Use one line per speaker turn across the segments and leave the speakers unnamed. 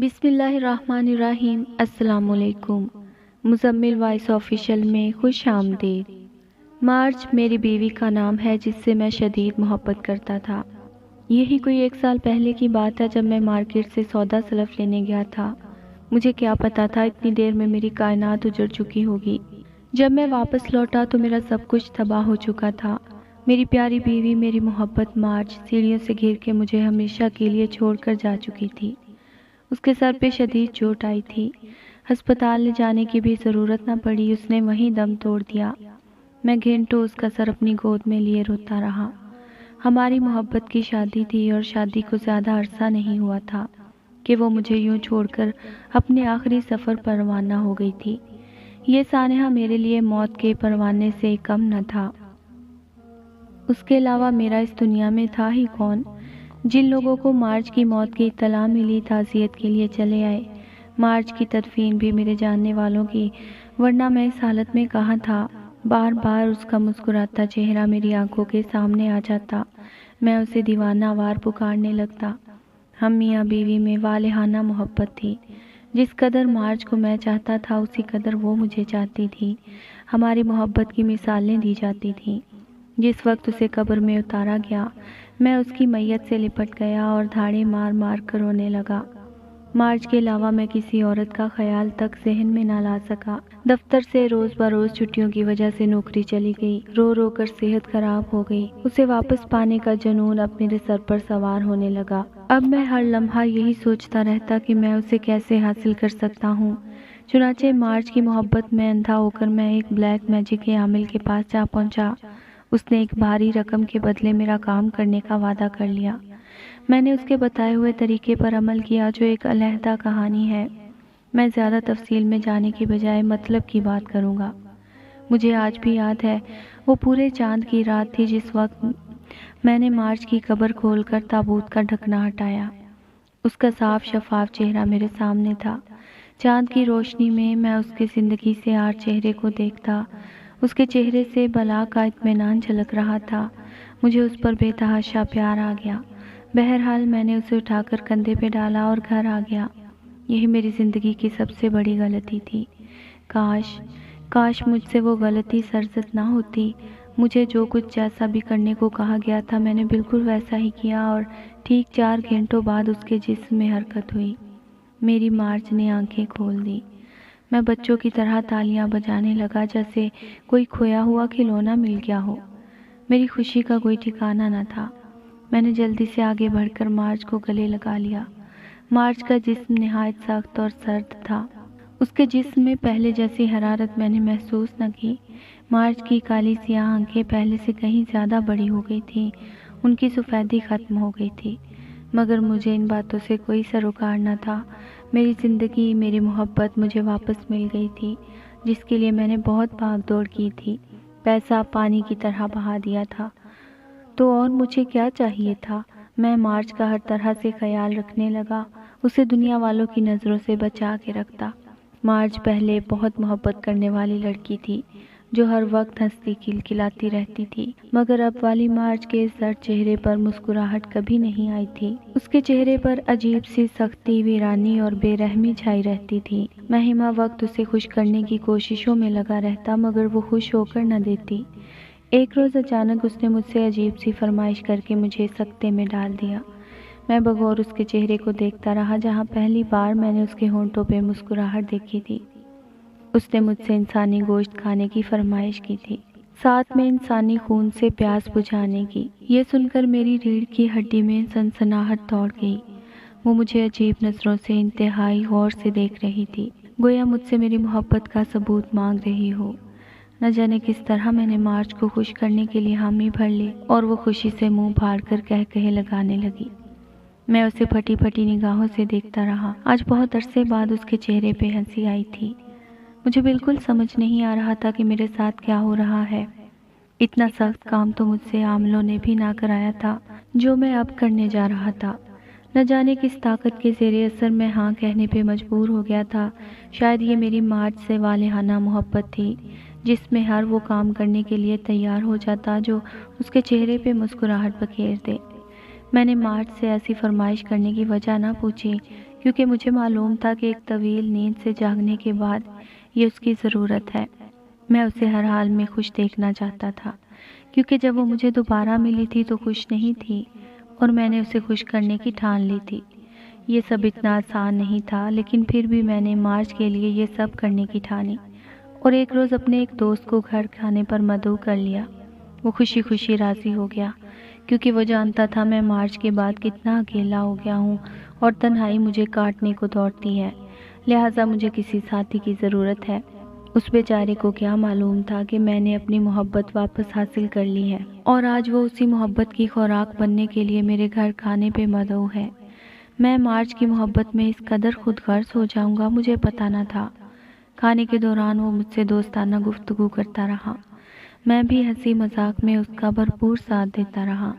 بسم اللہ الرحمن الرحیم۔ السلام علیکم۔ مزمل وائس آفیشل میں خوش آمدید۔ مارچ میری بیوی کا نام ہے جس سے میں شدید محبت کرتا تھا۔ یہی کوئی 1 سال پہلے کی بات ہے جب میں مارکیٹ سے سودا سلف لینے گیا تھا۔ مجھے کیا پتا تھا اتنی دیر میں میری کائنات اجڑ چکی ہوگی۔ جب میں واپس لوٹا تو میرا سب کچھ تباہ ہو چکا تھا۔ میری پیاری بیوی، میری محبت مارچ سیڑھیوں سے گر کے مجھے ہمیشہ کے لیے چھوڑ کر جا چکی تھی۔ اس کے سر پہ شدید چوٹ آئی تھی۔ ہسپتال لے جانے کی بھی ضرورت نہ پڑی، اس نے وہیں دم توڑ دیا۔ میں گھنٹوں اس کا سر اپنی گود میں لیے روتا رہا۔ ہماری محبت کی شادی تھی اور شادی کو زیادہ عرصہ نہیں ہوا تھا کہ وہ مجھے یوں چھوڑ کر اپنے آخری سفر پر روانہ ہو گئی تھی۔ یہ سانحہ میرے لیے موت کے پروانے سے کم نہ تھا۔ اس کے علاوہ میرا اس دنیا میں تھا ہی کون؟ جن لوگوں کو مارچ کی موت کی اطلاع ملی تعزیت کے لیے چلے آئے۔ مارچ کی تدفین بھی میرے جاننے والوں کی، ورنہ میں اس حالت میں کہاں تھا؟ بار بار اس کا مسکراتا چہرہ میری آنکھوں کے سامنے آ جاتا۔ میں اسے دیوانہ وار پکارنے لگتا۔ ہم میاں بیوی میں والہانہ محبت تھی۔ جس قدر مارچ کو میں چاہتا تھا اسی قدر وہ مجھے چاہتی تھی۔ ہماری محبت کی مثالیں دی جاتی تھیں۔ جس وقت اسے قبر میں اتارا گیا، میں اس کی میت سے لپٹ گیا اور دھاڑے مار مار کر رونے لگا۔ مارچ کے علاوہ میں کسی عورت کا خیال تک ذہن میں نہ لا سکا۔ دفتر سے روز بروز چھٹیوں کی وجہ سے نوکری چلی گئی۔ رو رو کر صحت خراب ہو گئی۔ اسے واپس پانے کا جنون اب میرے سر پر سوار ہونے لگا۔ اب میں ہر لمحہ یہی سوچتا رہتا کہ میں اسے کیسے حاصل کر سکتا ہوں۔ چنانچہ مارچ کی محبت میں اندھا ہو کر میں ایک بلیک میجک کے عامل کے پاس جا پہنچا۔ اس نے ایک بھاری رقم کے بدلے میرا کام کرنے کا وعدہ کر لیا۔ میں نے اس کے بتائے ہوئے طریقے پر عمل کیا جو ایک علیحدہ کہانی ہے۔ میں زیادہ تفصیل میں جانے کی بجائے مطلب کی بات کروں گا۔ مجھے آج بھی یاد ہے وہ پورے چاند کی رات تھی جس وقت میں نے مارچ کی قبر کھول کر تابوت کا ڈھکنا ہٹایا۔ اس کا صاف شفاف چہرہ میرے سامنے تھا۔ چاند کی روشنی میں میں اس کے زندگی سے آر چہرے کو دیکھتا۔ اس کے چہرے سے بلا کا اطمینان جھلک رہا تھا۔ مجھے اس پر بے تحاشا پیار آ گیا۔ بہرحال میں نے اسے اٹھا کر کندھے پہ ڈالا اور گھر آ گیا۔ یہی میری زندگی کی سب سے بڑی غلطی تھی۔ کاش مجھ سے وہ غلطی سرزد نہ ہوتی۔ مجھے جو کچھ جیسا بھی کرنے کو کہا گیا تھا میں نے بالکل ویسا ہی کیا اور ٹھیک 4 گھنٹوں بعد اس کے جسم میں حرکت ہوئی۔ میری مارچ نے آنکھیں کھول دی۔ میں بچوں کی طرح تالیاں بجانے لگا جیسے کوئی کھویا ہوا کھلونا مل گیا ہو۔ میری خوشی کا کوئی ٹھکانہ نہ تھا۔ میں نے جلدی سے آگے بڑھ کر مارچ کو گلے لگا لیا۔ مارچ کا جسم نہایت سخت اور سرد تھا۔ اس کے جسم میں پہلے جیسی حرارت میں نے محسوس نہ کی۔ مارچ کی کالی سیاہ آنکھیں پہلے سے کہیں زیادہ بڑی ہو گئی تھیں۔ ان کی سفیدی ختم ہو گئی تھی۔ مگر مجھے ان باتوں سے کوئی سروکار نہ تھا۔ میری زندگی، میری محبت مجھے واپس مل گئی تھی، جس کے لیے میں نے بہت بھاگ دوڑ کی تھی، پیسہ پانی کی طرح بہا دیا تھا۔ تو اور مجھے کیا چاہیے تھا؟ میں مارچ کا ہر طرح سے خیال رکھنے لگا، اسے دنیا والوں کی نظروں سے بچا کے رکھتا۔ مارچ پہلے بہت محبت کرنے والی لڑکی تھی جو ہر وقت ہنستی کھلکھلاتی رہتی تھی، مگر اب والی مارچ کے زرد چہرے پر مسکراہٹ کبھی نہیں آئی تھی۔ اس کے چہرے پر عجیب سی سختی، ویرانی اور بے رحمی چھائی رہتی تھی۔ میں ہمہ وقت اسے خوش کرنے کی کوششوں میں لگا رہتا مگر وہ خوش ہو کر نہ دیتی۔ ایک روز اچانک اس نے مجھ سے عجیب سی فرمائش کر کے مجھے سکتے میں ڈال دیا۔ میں بغور اس کے چہرے کو دیکھتا رہا جہاں پہلی بار میں نے اس کے ہونٹوں پہ مسکراہٹ دیکھی تھی۔ اس نے مجھ سے انسانی گوشت کھانے کی فرمائش کی تھی، ساتھ میں انسانی خون سے پیاس بجھانے کی۔ یہ سن کر میری ریڑھ کی ہڈی میں سنسناہٹ دوڑ گئی۔ وہ مجھے عجیب نظروں سے انتہائی غور سے دیکھ رہی تھی، گویا مجھ سے میری محبت کا ثبوت مانگ رہی ہو۔ نہ جانے کس طرح میں نے مارچ کو خوش کرنے کے لیے حامی بھر لی اور وہ خوشی سے منہ پھاڑ کر کہے لگانے لگی۔ میں اسے پھٹی پھٹی نگاہوں سے دیکھتا رہا۔ آج بہت عرصے بعد اس کے چہرے پہ ہنسی آئی تھی۔ مجھے بالکل سمجھ نہیں آ رہا تھا کہ میرے ساتھ کیا ہو رہا ہے۔ اتنا سخت کام تو مجھ سے عاملوں نے بھی نہ کرایا تھا جو میں اب کرنے جا رہا تھا۔ نہ جانے کس طاقت کے زیر اثر میں ہاں کہنے پہ مجبور ہو گیا تھا۔ شاید یہ میری مارچ سے والہانہ محبت تھی جس میں ہر وہ کام کرنے کے لیے تیار ہو جاتا جو اس کے چہرے پہ مسکراہٹ بکھیر دے۔ میں نے مارچ سے ایسی فرمائش کرنے کی وجہ نہ پوچھی، کیونکہ مجھے معلوم تھا کہ ایک طویل نیند سے جاگنے کے بعد یہ اس کی ضرورت ہے۔ میں اسے ہر حال میں خوش دیکھنا چاہتا تھا، کیونکہ جب وہ مجھے دوبارہ ملی تھی تو خوش نہیں تھی اور میں نے اسے خوش کرنے کی ٹھان لی تھی۔ یہ سب اتنا آسان نہیں تھا، لیکن پھر بھی میں نے مارچ کے لیے یہ سب کرنے کی ٹھانی اور ایک روز اپنے ایک دوست کو گھر کھانے پر مدعو کر لیا۔ وہ خوشی خوشی راضی ہو گیا، کیونکہ وہ جانتا تھا میں مارچ کے بعد کتنا اکیلا ہو گیا ہوں اور تنہائی مجھے کاٹنے کو دوڑتی ہے، لہٰذا مجھے کسی ساتھی کی ضرورت ہے۔ اس بیچارے کو کیا معلوم تھا کہ میں نے اپنی محبت واپس حاصل کر لی ہے اور آج وہ اسی محبت کی خوراک بننے کے لیے میرے گھر کھانے پہ مدعو ہے۔ میں مارچ کی محبت میں اس قدر خود غرض ہو جاؤں گا مجھے پتہ نہ تھا۔ کھانے کے دوران وہ مجھ سے دوستانہ گفتگو کرتا رہا، میں بھی ہنسی مذاق میں اس کا بھرپور ساتھ دیتا رہا،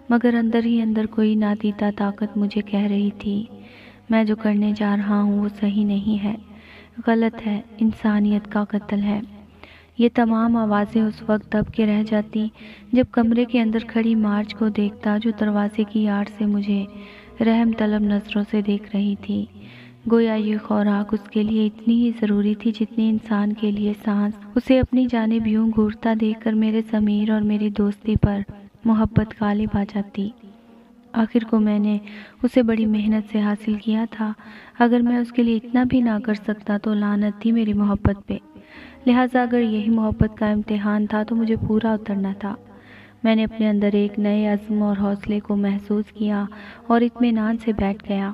مگر اندر ہی اندر کوئی نادیدہ طاقت مجھے کہہ رہی تھی میں جو کرنے جا رہا ہوں وہ صحیح نہیں ہے، غلط ہے، انسانیت کا قتل ہے۔ یہ تمام آوازیں اس وقت دب کے رہ جاتی جب کمرے کے اندر کھڑی مارچ کو دیکھتا، جو دروازے کی آڑ سے مجھے رحم طلب نظروں سے دیکھ رہی تھی۔ گویا یہ خوراک اس کے لیے اتنی ہی ضروری تھی جتنی انسان کے لیے سانس۔ اسے اپنی جانب یوں گھورتا دیکھ کر میرے ضمیر اور میری دوستی پر محبت غالب آ جاتی۔ آخر کو میں نے اسے بڑی محنت سے حاصل کیا تھا، اگر میں اس کے لیے اتنا بھی نہ کر سکتا تو لعنت تھی میری محبت پہ، لہٰذا اگر یہی محبت کا امتحان تھا تو مجھے پورا اترنا تھا۔ میں نے اپنے اندر ایک نئے عزم اور حوصلے کو محسوس کیا اور اطمینان سے بیٹھ گیا۔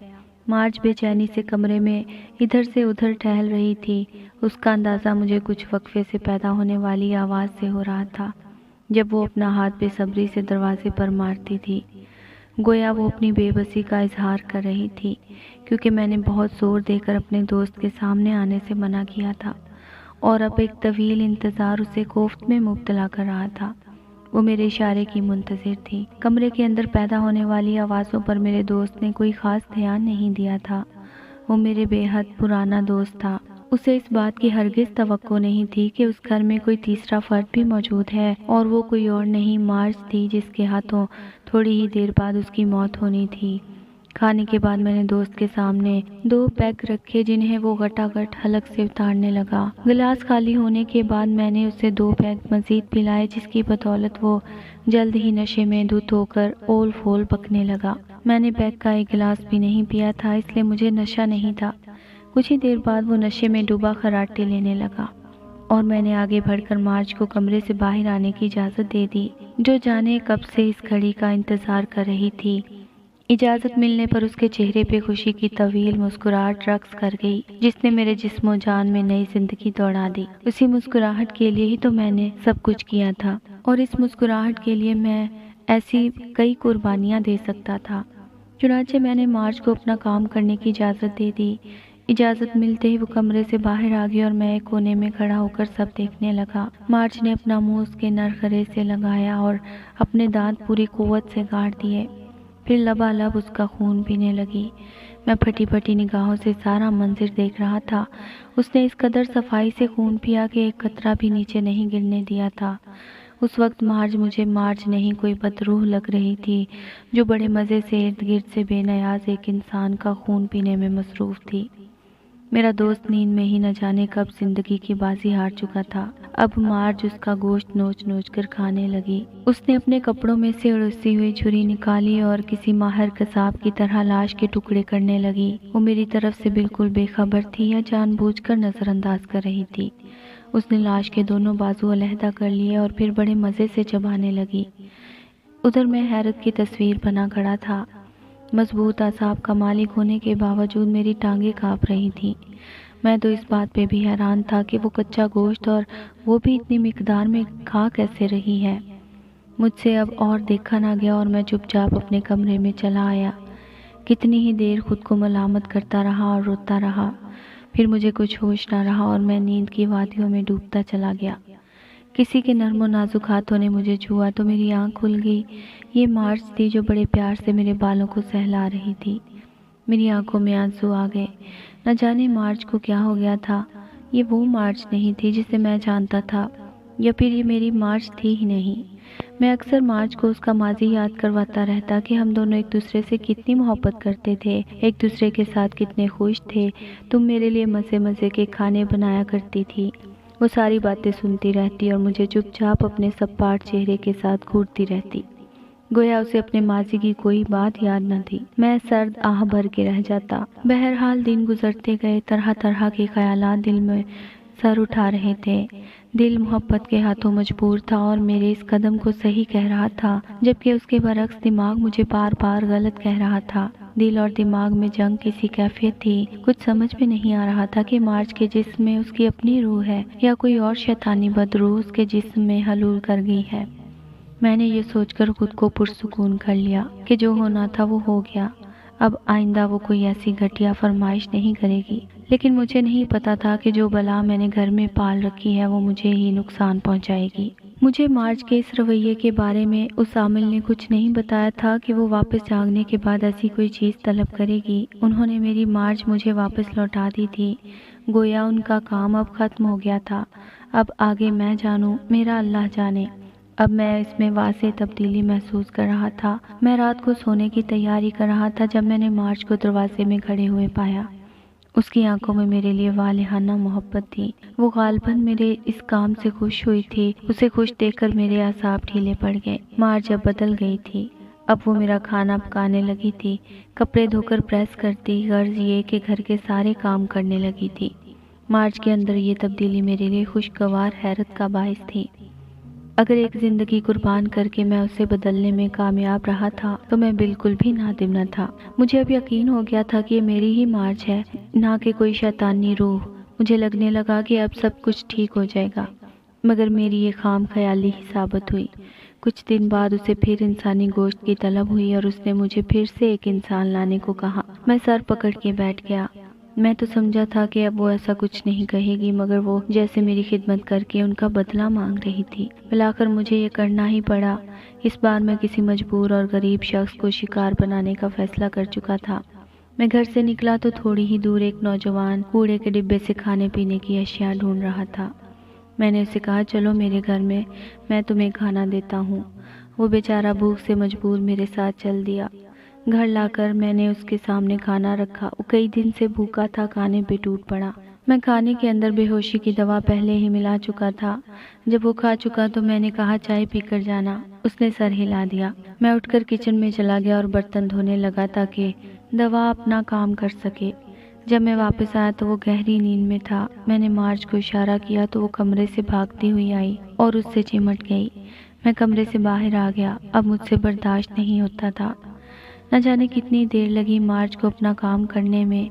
مارچ بے چینی سے کمرے میں ادھر سے ادھر ٹہل رہی تھی، اس کا اندازہ مجھے کچھ وقفے سے پیدا ہونے والی آواز سے ہو رہا تھا جب وہ اپنا ہاتھ بے صبری سے دروازے پر مارتی تھی، گویا وہ اپنی بے بسی کا اظہار کر رہی تھی، کیونکہ میں نے بہت زور دے کر اپنے دوست کے سامنے آنے سے منع کیا تھا اور اب ایک طویل انتظار اسے کوفت میں مبتلا کر رہا تھا۔ وہ میرے اشارے کی منتظر تھی۔ کمرے کے اندر پیدا ہونے والی آوازوں پر میرے دوست نے کوئی خاص دھیان نہیں دیا تھا۔ وہ میرے بے حد پرانا دوست تھا، اسے اس بات کی ہرگز توقع نہیں تھی کہ اس گھر میں کوئی تیسرا فرد بھی موجود ہے اور وہ کوئی اور نہیں مارچ تھی جس کے ہاتھوں تھوڑی ہی دیر بعد اس کی موت ہونی تھی۔ کھانے کے بعد میں نے دوست کے سامنے 2 پیگ رکھے جنہیں وہ گٹاگٹ حلق سے اتارنے لگا۔ گلاس خالی ہونے کے بعد میں نے اسے 2 پیگ مزید پلائے، جس کی بدولت وہ جلد ہی نشے میں دھت ہو کر اول پھول بکنے لگا۔ میں نے پیگ کا ایک گلاس بھی نہیں پیا تھا، اس لیے مجھے نشہ نہیں تھا۔ کچھ ہی دیر بعد وہ نشے میں ڈوبا خراٹے لینے لگا اور میں نے آگے بڑھ کر مارچ کو کمرے سے باہر آنے کی اجازت دے دی، جو جانے کب سے اس گھڑی کا انتظار کر رہی تھی۔ اجازت ملنے پر اس کے چہرے پہ خوشی کی طویل مسکراہٹ رقص کر گئی، جس نے میرے جسم و جان میں نئی زندگی دوڑا دی۔ اسی مسکراہٹ کے لیے ہی تو میں نے سب کچھ کیا تھا اور اس مسکراہٹ کے لیے میں ایسی کئی قربانیاں دے سکتا تھا۔ چنانچہ میں نے مارچ کو اپنا کام کرنے کی اجازت دے دی۔ اجازت ملتے ہی وہ کمرے سے باہر آ گئی اور میں ایک کونے میں کھڑا ہو کر سب دیکھنے لگا۔ مارچ نے اپنا منہ اس کے نرخرے سے لگایا اور اپنے دانت پوری قوت سے گاڑ دیے، پھر لبالب اس کا خون پینے لگی۔ میں پھٹی پھٹی نگاہوں سے سارا منظر دیکھ رہا تھا۔ اس نے اس قدر صفائی سے خون پیا کہ ایک قطرہ بھی نیچے نہیں گرنے دیا تھا۔ اس وقت مجھے مارچ نہیں کوئی بدروح لگ رہی تھی، جو بڑے مزے سے ارد گرد سے بے نیاز ایک انسان کا خون پینے میں مصروف تھی۔ میرا دوست نیند میں ہی نہ جانے کب زندگی کی بازی ہار چکا تھا۔ اب مارچ اس کا گوشت نوچ نوچ کر کھانے لگی۔ اس نے اپنے کپڑوں میں سے اڑسی ہوئی چھری نکالی اور کسی ماہر قصاب کی طرح لاش کے ٹکڑے کرنے لگی۔ وہ میری طرف سے بالکل بے خبر تھی یا جان بوجھ کر نظر انداز کر رہی تھی۔ اس نے لاش کے دونوں بازو علیحدہ کر لیے اور پھر بڑے مزے سے چبانے لگی۔ ادھر میں حیرت کی تصویر بنا کھڑا تھا۔ مضبوط اعصاب کا مالک ہونے کے باوجود میری ٹانگیں کانپ رہی تھیں۔ میں تو اس بات پہ بھی حیران تھا کہ وہ کچا گوشت اور وہ بھی اتنی مقدار میں کھا کیسے رہی ہے۔ مجھ سے اب اور دیکھا نہ گیا اور میں چپ چاپ اپنے کمرے میں چلا آیا۔ کتنی ہی دیر خود کو ملامت کرتا رہا اور روتا رہا، پھر مجھے کچھ ہوش نہ رہا اور میں نیند کی وادیوں میں ڈوبتا چلا گیا۔ کسی کے نرم و نازک ہاتھوں نے مجھے چھوا تو میری آنکھ کھل گئی۔ یہ مارچ تھی جو بڑے پیار سے میرے بالوں کو سہلا رہی تھی۔ میری آنکھوں میں آنسو آ گئے۔ نہ جانے مارچ کو کیا ہو گیا تھا۔ یہ وہ مارچ نہیں تھی جسے میں جانتا تھا، یا پھر یہ میری مارچ تھی ہی نہیں۔ میں اکثر مارج کو اس کا ماضی یاد کرواتا رہتا کہ ہم دونوں ایک دوسرے سے کتنی محبت کرتے تھے، ایک دوسرے کے ساتھ کتنے خوش تھے۔ تم میرے لیے مزے مزے کے کھانے بنایا کرتی تھی۔ وہ ساری باتیں سنتی رہتی اور مجھے چپ چاپ اپنے سپاٹ چہرے کے ساتھ گھورتی رہتی، گویا اسے اپنے ماضی کی کوئی بات یاد نہ تھی۔ میں سرد آہ بھر کے رہ جاتا۔ بہرحال دن گزرتے گئے، طرح طرح کے خیالات دل میں سر اٹھا رہے تھے۔ دل محبت کے ہاتھوں مجبور تھا اور میرے اس قدم کو صحیح کہہ رہا تھا، جبکہ اس کے برعکس دماغ مجھے بار بار غلط کہہ رہا تھا۔ دل اور دماغ میں جنگ کیسی کیفیت تھی، کچھ سمجھ میں نہیں آ رہا تھا کہ مارج کے جسم میں اس کی اپنی روح ہے یا کوئی اور شیطانی بدروح اس کے جسم میں حلول کر گئی ہے۔ میں نے یہ سوچ کر خود کو پرسکون کر لیا کہ جو ہونا تھا وہ ہو گیا، اب آئندہ وہ کوئی ایسی گھٹیا فرمائش نہیں کرے گی۔ لیکن مجھے نہیں پتا تھا کہ جو بلا میں نے گھر میں پال رکھی ہے وہ مجھے ہی نقصان پہنچائے گی۔ مجھے مارج کے اس رویے کے بارے میں اس عامل نے کچھ نہیں بتایا تھا کہ وہ واپس جاگنے کے بعد ایسی کوئی چیز طلب کرے گی۔ انہوں نے میری مارج مجھے واپس لوٹا دی تھی، گویا ان کا کام اب ختم ہو گیا تھا۔ اب آگے میں جانوں، میرا اللہ جانے۔ اب میں اس میں واضح تبدیلی محسوس کر رہا تھا۔ میں رات کو سونے کی تیاری کر رہا تھا جب میں نے مارج کو دروازے میں کھڑے ہوئے پایا۔ اس کی آنکھوں میں میرے لیے والہانہ محبت تھی۔ وہ غالباً میرے اس کام سے خوش ہوئی تھی۔ اسے خوش دیکھ کر میرے اعصاب ڈھیلے پڑ گئے۔ مارج اب بدل گئی تھی۔ اب وہ میرا کھانا پکانے لگی تھی، کپڑے دھو کر پریس کرتی، غرض یہ کہ گھر کے سارے کام کرنے لگی تھی۔ مارج کے اندر یہ تبدیلی میرے لیے خوشگوار حیرت کا باعث تھی۔ اگر ایک زندگی قربان کر کے میں اسے بدلنے میں کامیاب رہا تھا تو میں بالکل بھی نادم نہ تھا۔ مجھے اب یقین ہو گیا تھا کہ یہ میری ہی مارج ہے، نہ کہ کوئی شیطانی روح۔ مجھے لگنے لگا کہ اب سب کچھ ٹھیک ہو جائے گا، مگر میری یہ خام خیالی ہی ثابت ہوئی۔ کچھ دن بعد اسے پھر انسانی گوشت کی طلب ہوئی اور اس نے مجھے پھر سے ایک انسان لانے کو کہا۔ میں سر پکڑ کے بیٹھ گیا۔ میں تو سمجھا تھا کہ اب وہ ایسا کچھ نہیں کہے گی، مگر وہ جیسے میری خدمت کر کے ان کا بدلہ مانگ رہی تھی۔ بلاخر مجھے یہ کرنا ہی پڑا۔ اس بار میں کسی مجبور اور غریب شخص کو شکار بنانے کا فیصلہ کر چکا تھا۔ میں گھر سے نکلا تو تھوڑی ہی دور ایک نوجوان کوڑے کے ڈبے سے کھانے پینے کی اشیاء ڈھونڈ رہا تھا۔ میں نے اسے کہا، چلو میرے گھر میں تمہیں کھانا دیتا ہوں۔ وہ بیچارہ بھوک سے مجبور میرے ساتھ چل دیا۔ گھر لا کر میں نے اس کے سامنے کھانا رکھا۔ وہ کئی دن سے بھوکا تھا، کھانے پہ ٹوٹ پڑا۔ میں کھانے کے اندر بے ہوشی کی دوا پہلے ہی ملا چکا تھا۔ جب وہ کھا چکا تو میں نے کہا، چائے پی کر جانا۔ اس نے سر ہلا دیا۔ میں اٹھ کر کچن میں چلا گیا اور برتن دھونے لگا تاکہ دوا اپنا کام کر سکے۔ جب میں واپس آیا تو وہ گہری نیند میں تھا۔ میں نے مارج کو اشارہ کیا تو وہ کمرے سے بھاگتی ہوئی آئی اور اس سے چمٹ گئی۔ میں کمرے سے باہر آ گیا۔ اب مجھ سے برداشت نہیں ہوتا تھا۔ نہ جانے کتنی دیر لگی مارج کو اپنا کام کرنے میں،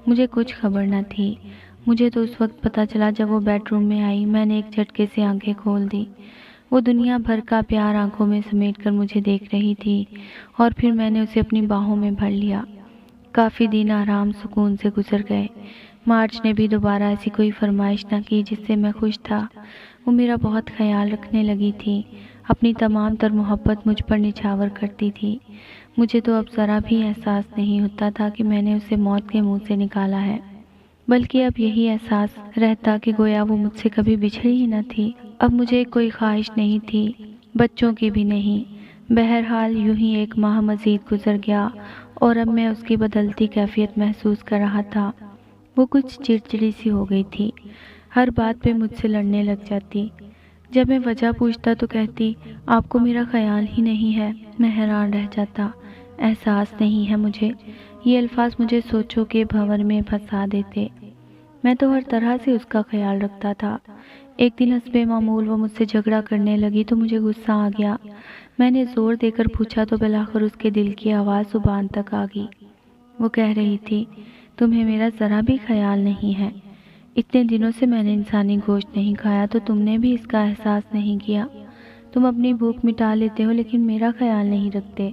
مجھے کچھ خبر نہ تھی۔ مجھے تو اس وقت پتہ چلا جب وہ بیڈ روم میں آئی۔ میں نے ایک جھٹکے سے آنکھیں کھول دی۔ وہ دنیا بھر کا پیار آنکھوں میں سمیٹ کر مجھے دیکھ رہی تھی اور پھر میں نے اسے اپنی باہوں میں بھر لیا۔ کافی دن آرام سکون سے گزر گئے۔ مارج نے بھی دوبارہ ایسی کوئی فرمائش نہ کی جس سے میں خوش تھا۔ وہ میرا بہت خیال رکھنے لگی تھی، اپنی تمام تر محبت مجھ پر نچھاور کرتی تھی۔ مجھے تو اب ذرا بھی احساس نہیں ہوتا تھا کہ میں نے اسے موت کے منہ سے نکالا ہے، بلکہ اب یہی احساس رہتا کہ گویا وہ مجھ سے کبھی بچھڑی ہی نہ تھی۔ اب مجھے کوئی خواہش نہیں تھی، بچوں کی بھی نہیں۔ بہرحال یوں ہی ایک ماہ مزید گزر گیا اور اب میں اس کی بدلتی کیفیت محسوس کر رہا تھا۔ وہ کچھ چڑچڑی سی ہو گئی تھی، ہر بات پہ مجھ سے لڑنے لگ جاتی۔ جب میں وجہ پوچھتا تو کہتی، آپ کو میرا خیال ہی نہیں ہے۔ میں حیران رہ جاتا، احساس نہیں ہے مجھے۔ یہ الفاظ مجھے سوچوں کے بھنور میں پھنسا دیتے۔ میں تو ہر طرح سے اس کا خیال رکھتا تھا۔ ایک دن حسب معمول وہ مجھ سے جھگڑا کرنے لگی تو مجھے غصہ آ گیا۔ میں نے زور دے کر پوچھا تو بلاخر اس کے دل کی آواز زبان تک آ گئی۔ وہ کہہ رہی تھی، تمہیں میرا ذرا بھی خیال نہیں ہے۔ اتنے دنوں سے میں نے انسانی گوشت نہیں کھایا تو تم نے بھی اس کا احساس نہیں کیا۔ تم اپنی بھوک مٹا لیتے ہو لیکن میرا خیال نہیں رکھتے۔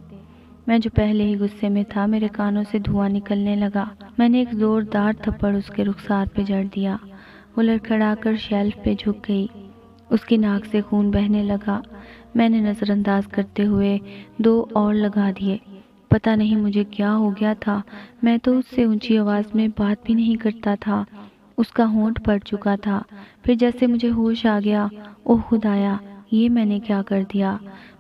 میں جو پہلے ہی غصے میں تھا، میرے کانوں سے دھواں نکلنے لگا۔ میں نے ایک زوردار تھپڑ اس کے رخسار پہ جڑ دیا۔ وہ لڑکھڑا کر شیلف پہ جھک گئی۔ اس کی ناک سے خون بہنے لگا۔ میں نے نظر انداز کرتے ہوئے 2 اور لگا دیے۔ پتہ نہیں مجھے کیا ہو گیا تھا، میں تو اس سے اونچی آواز میں بات بھی نہیں کرتا تھا۔ اس کا ہونٹ پڑ چکا تھا۔ پھر جیسے مجھے ہوش آ گیا، اوہ خدایا، یہ میں نے کیا کر دیا؟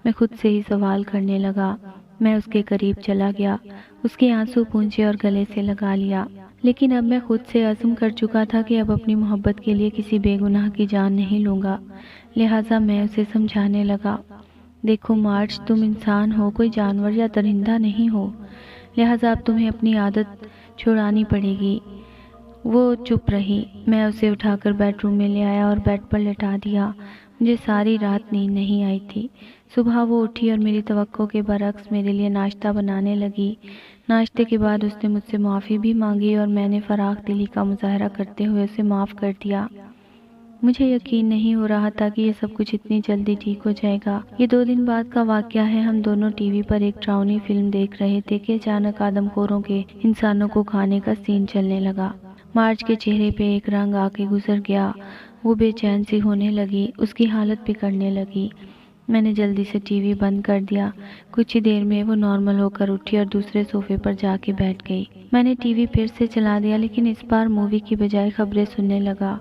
میں خود سے ہی سوال کرنے لگا۔ میں اس کے قریب چلا گیا، اس کے آنسو پونچھے اور گلے سے لگا لیا، لیکن اب میں خود سے عزم کر چکا تھا کہ اب اپنی محبت کے لیے کسی بے گناہ کی جان نہیں لوں گا۔ لہٰذا میں اسے سمجھانے لگا، دیکھو مارج، تم انسان ہو، کوئی جانور یا درندہ نہیں ہو، لہٰذا اب تمہیں اپنی عادت چھڑانی پڑے گی۔ وہ چپ رہی۔ میں اسے اٹھا کر بیڈ روم میں لے آیا اور بیڈ پر لٹا دیا۔ مجھے ساری رات نیند نہیں آئی تھی۔ صبح وہ اٹھی اور میری توقع کے برعکس میرے لیے ناشتہ بنانے لگی۔ ناشتے کے بعد اس نے مجھ سے معافی بھی مانگی اور میں نے فراخ دلی کا مظاہرہ کرتے ہوئے اسے معاف کر دیا۔ مجھے یقین نہیں ہو رہا تھا کہ یہ سب کچھ اتنی جلدی ٹھیک ہو جائے گا۔ یہ 2 دن بعد کا واقعہ ہے۔ ہم دونوں ٹی وی پر ایک ڈراؤنی فلم دیکھ رہے تھے کہ اچانک آدم خوروں کے انسانوں کو کھانے کا سین چلنے لگا۔ مارج کے چہرے پہ ایک رنگ آ کے گزر گیا۔ وہ بے چین سی ہونے لگی، اس کی حالت بگڑنے لگی۔ میں نے جلدی سے ٹی وی بند کر دیا۔ کچھ ہی دیر میں وہ نارمل ہو کر اٹھی اور دوسرے صوفے پر جا کے بیٹھ گئی۔ میں نے ٹی وی پھر سے چلا دیا، لیکن اس بار مووی کی بجائے خبریں سننے لگا۔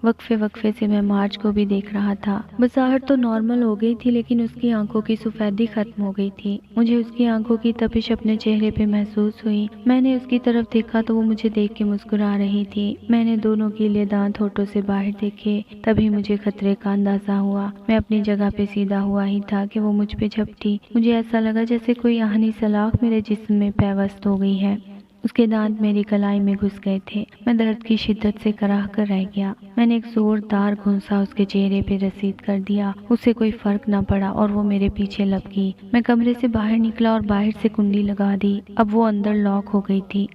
وقفے وقفے سے میں مارج کو بھی دیکھ رہا تھا۔ بظاہر تو نارمل ہو گئی تھی، لیکن اس کی آنکھوں کی سفیدی ختم ہو گئی تھی۔ مجھے اس کی آنکھوں کی تپش اپنے چہرے پہ محسوس ہوئی۔ میں نے اس کی طرف دیکھا تو وہ مجھے دیکھ کے مسکرا رہی تھی۔ میں نے دونوں گیلے دانت ہونٹوں سے باہر دیکھے، تبھی مجھے خطرے کا اندازہ ہوا۔ میں اپنی جگہ پہ سیدھا ہوا ہی تھا کہ وہ مجھ پہ جھپٹی۔ مجھے ایسا لگا جیسے کوئی آہنی سلاخ میرے جسم میں پیوست ہو گئی ہے۔ اس کے دانت میری کلائی میں گھس گئے تھے۔ میں درد کی شدت سے کراہ کر رہ گیا۔ میں نے ایک زوردار گھونسا اس کے چہرے پہ رسید کر دیا۔ اسے کوئی فرق نہ پڑا اور وہ میرے پیچھے لپکی۔ میں کمرے سے باہر نکلا اور باہر سے کنڈی لگا دی۔ اب وہ اندر لاک ہو گئی تھی۔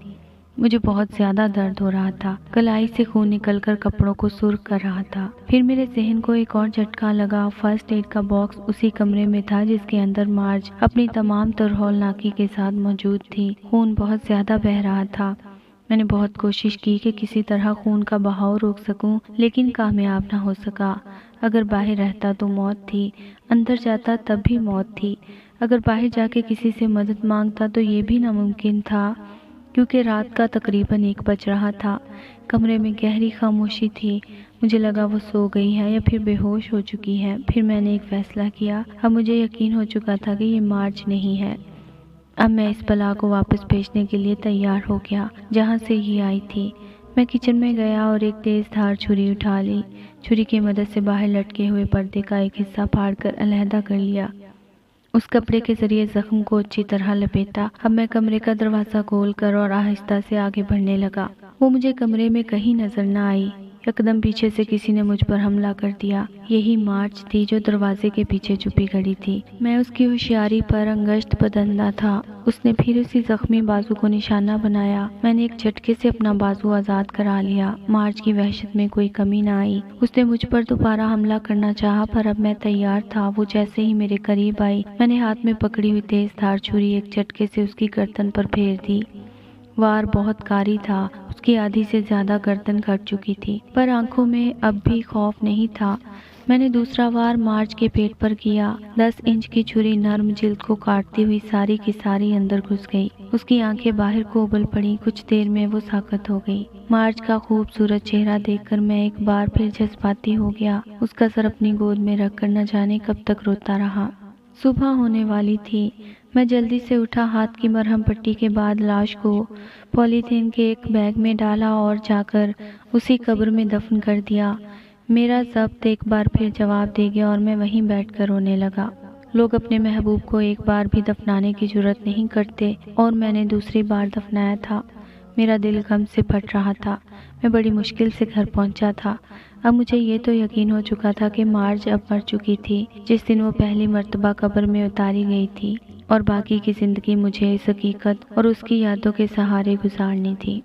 مجھے بہت زیادہ درد ہو رہا تھا۔ کلائی سے خون نکل کر کپڑوں کو سرخ کر رہا تھا۔ پھر میرے ذہن کو ایک اور جھٹکا لگا۔ فرسٹ ایڈ کا باکس اسی کمرے میں تھا جس کے اندر مارج اپنی تمام تر ہولناکی کے ساتھ موجود تھی۔ خون بہت زیادہ بہہ رہا تھا۔ میں نے بہت کوشش کی کہ کسی طرح خون کا بہاؤ روک سکوں، لیکن کامیاب نہ ہو سکا۔ اگر باہر رہتا تو موت تھی، اندر جاتا تب بھی موت تھی۔ اگر باہر جا کے کسی سے مدد مانگتا تو یہ بھی ناممکن تھا، کیونکہ رات کا تقریباً 1 بج رہا تھا۔ کمرے میں گہری خاموشی تھی۔ مجھے لگا وہ سو گئی ہے یا پھر بے ہوش ہو چکی ہے۔ پھر میں نے ایک فیصلہ کیا۔ اب مجھے یقین ہو چکا تھا کہ یہ مارج نہیں ہے۔ اب میں اس بلا کو واپس بھیجنے کے لیے تیار ہو گیا جہاں سے یہ آئی تھی۔ میں کچن میں گیا اور ایک تیز دھار چھری اٹھا لی۔ چھری کی مدد سے باہر لٹکے ہوئے پردے کا ایک حصہ پھاڑ کر علیحدہ کر لیا۔ اس کپڑے کے ذریعے زخم کو اچھی طرح لپیٹا۔ اب میں کمرے کا دروازہ کھول کر اور آہستہ سے آگے بڑھنے لگا۔ وہ مجھے کمرے میں کہیں نظر نہ آئی۔ یکدم پیچھے سے کسی نے مجھ پر حملہ کر دیا۔ یہی مارج تھی جو دروازے کے پیچھے چھپی کھڑی تھی۔ میں اس کی ہوشیاری پر انگشت بدندہ تھا۔ اس نے پھر اسی زخمی بازو کو نشانہ بنایا۔ میں نے ایک جھٹکے سے اپنا بازو آزاد کرا لیا۔ مارج کی وحشت میں کوئی کمی نہ آئی۔ اس نے مجھ پر دوبارہ حملہ کرنا چاہا، پر اب میں تیار تھا۔ وہ جیسے ہی میرے قریب آئی، میں نے ہاتھ میں پکڑی ہوئی تیز دھار چھری ایک جھٹکے سے اس کی گردن پر پھیر دی۔ وار بہت کاری تھا۔ اس کی آدھی سے زیادہ گردن کٹ چکی تھی، پر آنکھوں میں اب بھی خوف نہیں تھا۔ میں نے دوسرا وار مارج کے پیٹ پر کیا۔ 10 انچ کی چھری نرم جلد کو کاٹتی ہوئی ساری کی ساری اندر گھس گئی۔ اس کی آنکھیں باہر کو ابل پڑیں۔ کچھ دیر میں وہ ساکت ہو گئی۔ مارج کا خوبصورت چہرہ دیکھ کر میں ایک بار پھر جذباتی ہو گیا۔ اس کا سر اپنی گود میں رکھ کر نہ جانے کب تک روتا رہا۔ صبح ہونے والی تھی۔ میں جلدی سے اٹھا، ہاتھ کی مرہم پٹی کے بعد لاش کو پولیتھین کے ایک بیگ میں ڈالا اور جا کر اسی قبر میں دفن کر دیا۔ میرا ضبط ایک بار پھر جواب دے گیا اور میں وہیں بیٹھ کر رونے لگا۔ لوگ اپنے محبوب کو ایک بار بھی دفنانے کی جرات نہیں کرتے اور میں نے دوسری بار دفنایا تھا۔ میرا دل غم سے پھٹ رہا تھا۔ میں بڑی مشکل سے گھر پہنچا تھا۔ اب مجھے یہ تو یقین ہو چکا تھا کہ مارج اب مر چکی تھی جس دن وہ پہلی مرتبہ قبر میں اتاری گئی تھی، اور باقی کی زندگی مجھے اس حقیقت اور اس کی یادوں کے سہارے گزارنی تھی۔